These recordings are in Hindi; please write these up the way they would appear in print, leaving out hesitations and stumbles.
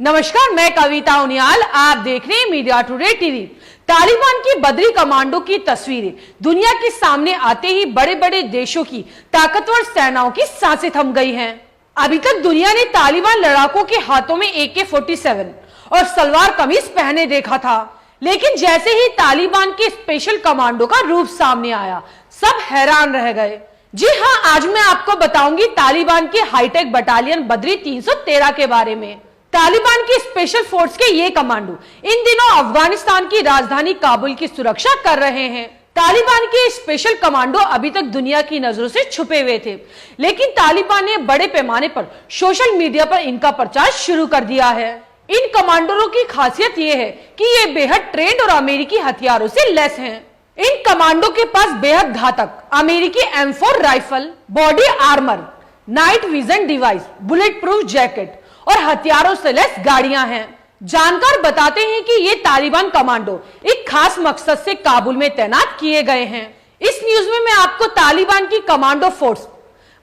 नमस्कार, मैं कविता उनियाल, आप देख रहे हैं मीडिया टुडे टीवी। तालिबान की बदरी कमांडो की तस्वीरें दुनिया के सामने आते ही बड़े बड़े देशों की ताकतवर सेनाओं की सांसें थम गई हैं। अभी तक दुनिया ने तालिबान लड़ाकों के हाथों में AK-47 और सलवार कमीज पहने देखा था, लेकिन जैसे ही तालिबान के स्पेशल कमांडो का रूप सामने आया, सब हैरान रह गए। जी हाँ, आज मैं आपको बताऊंगी तालिबान की हाईटेक बटालियन बदरी 313 के बारे में। तालिबान की स्पेशल फोर्स के ये कमांडो इन दिनों अफगानिस्तान की राजधानी काबुल की सुरक्षा कर रहे हैं। तालिबान के स्पेशल कमांडो अभी तक दुनिया की नजरों से छुपे हुए थे, लेकिन तालिबान ने बड़े पैमाने पर सोशल मीडिया पर इनका प्रचार शुरू कर दिया है। इन कमांडरों की खासियत ये है कि ये बेहद ट्रेंड और अमेरिकी हथियारों से लैस हैं। इन कमांडो के पास बेहद घातक अमेरिकी M4 rifle, body armour, night vision device, bullet proof jacket और हथियारों से लैस गाड़ियां हैं। जानकार बताते हैं कि ये तालिबान कमांडो एक खास मकसद से काबुल में तैनात किए गए हैं। इस न्यूज में मैं आपको तालिबान की कमांडो फोर्स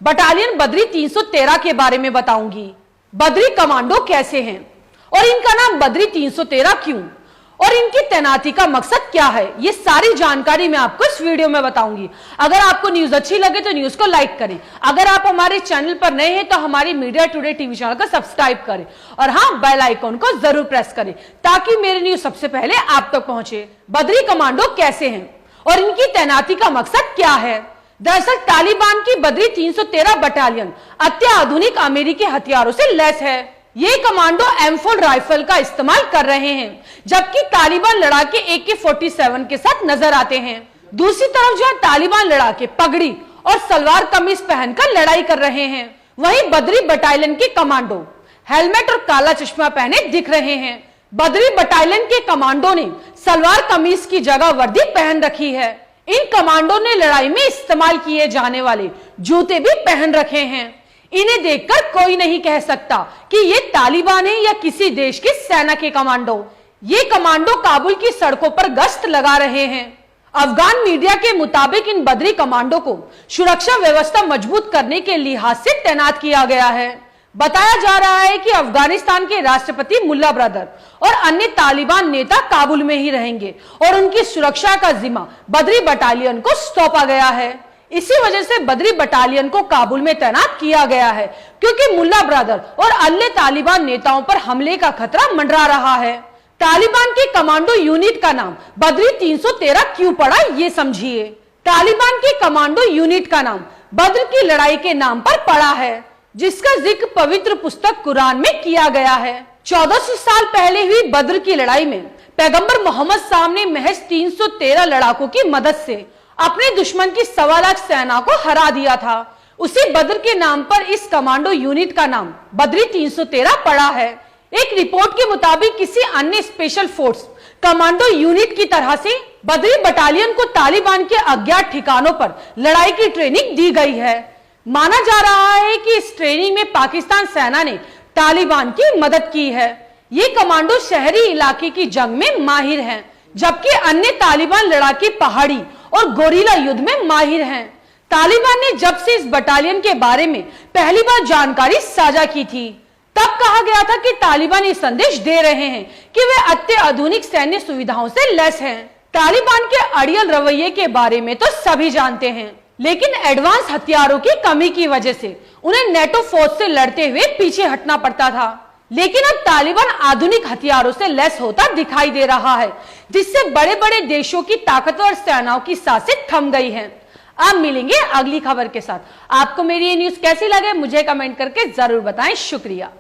बटालियन बदरी 313 के बारे में बताऊंगी। बदरी कमांडो कैसे हैं और इनका नाम बदरी 313 क्यों और इनकी तैनाती का मकसद क्या है, ये सारी जानकारी मैं आपको इस वीडियो में बताऊंगी। अगर आपको न्यूज अच्छी लगे तो न्यूज को लाइक करें। अगर आप हमारे चैनल पर नए हैं तो हमारी मीडिया टुडे टीवी चैनल को सब्सक्राइब करें और हाँ, बेल आइकॉन को जरूर प्रेस करें ताकि मेरी न्यूज सबसे पहले आप तक पहुंचे। बदरी कमांडो कैसे हैं और इनकी तैनाती का मकसद क्या है? दरअसल तालिबान की बदरी 313 बटालियन अत्याधुनिक अमेरिकी हथियारों से लैस है। ये कमांडो M4 राइफल का इस्तेमाल कर रहे हैं, जबकि तालिबान लड़ाके AK-47 के साथ नजर आते हैं। दूसरी तरफ जहां तालिबान लड़ाके पगड़ी और सलवार कमीज पहनकर लड़ाई कर रहे हैं, वहीं बदरी बटालियन के कमांडो हेलमेट और काला चश्मा पहने दिख रहे हैं। बदरी बटालियन के कमांडो ने सलवार कमीज की जगह वर्दी पहन रखी है। इन कमांडो ने लड़ाई में इस्तेमाल किए जाने वाले जूते भी पहन रखे हैं। इन्हें देखकर कोई नहीं कह सकता कि ये तालिबान है या किसी देश की सेना के कमांडो। ये कमांडो काबुल की सड़कों पर गश्त लगा रहे हैं। अफगान मीडिया के मुताबिक इन बदरी कमांडो को सुरक्षा व्यवस्था मजबूत करने के लिहाज से तैनात किया गया है। बताया जा रहा है कि अफगानिस्तान के राष्ट्रपति मुल्ला ब्रदर और अन्य तालिबान नेता काबुल में ही रहेंगे और उनकी सुरक्षा का जिम्मा बदरी बटालियन को सौंपा गया है। इसी वजह से बदरी बटालियन को काबुल में तैनात किया गया है, क्योंकि मुल्ला ब्रदर और अन्य तालिबान नेताओं पर हमले का खतरा मंडरा रहा है। तालिबान के कमांडो यूनिट का नाम बदरी 313 क्यों पड़ा, ये समझिए। तालिबान के कमांडो यूनिट का नाम बद्र की लड़ाई के नाम पर पड़ा है, जिसका जिक्र पवित्र पुस्तक कुरान में किया गया है। 1400 साल पहले हुई बद्र की लड़ाई में पैगंबर मोहम्मद साहब ने महज 313 लड़ाकों की मदद से अपने दुश्मन की 1.25 लाख सेना को हरा दिया था। उसी बद्र के नाम पर इस कमांडो यूनिट का नाम बदरी 313 पड़ा है। एक रिपोर्ट के मुताबिक किसी अन्य स्पेशल फोर्स कमांडो यूनिट की तरह से बदरी बटालियन को तालिबान के अज्ञात ठिकानों पर लड़ाई की ट्रेनिंग दी गई है। माना जा रहा है कि इस ट्रेनिंग में पाकिस्तान सेना ने तालिबान की मदद की है। ये कमांडो शहरी इलाके की जंग में माहिर हैं, जबकि अन्य तालिबान लड़ाके पहाड़ी और गोरिल्ला युद्ध में माहिर हैं। तालिबान ने जब से इस बटालियन के बारे में पहली बार जानकारी साझा की थी, तब कहा गया था कि तालिबान ये संदेश दे रहे हैं कि वे अत्याधुनिक सैन्य सुविधाओं से लैस हैं। तालिबान के अड़ियल रवैये के बारे में तो सभी जानते हैं, लेकिन एडवांस हथियारों की कमी की वजह से उन्हें नेटो फौज से लड़ते हुए पीछे हटना पड़ता था। लेकिन अब तालिबान आधुनिक हथियारों से लैस होता दिखाई दे रहा है, जिससे बड़े बड़े देशों की ताकतवर सेनाओं की सांसें थम गई हैं। आप मिलेंगे अगली खबर के साथ। आपको मेरी ये न्यूज कैसी लगे मुझे कमेंट करके जरूर बताएं। शुक्रिया।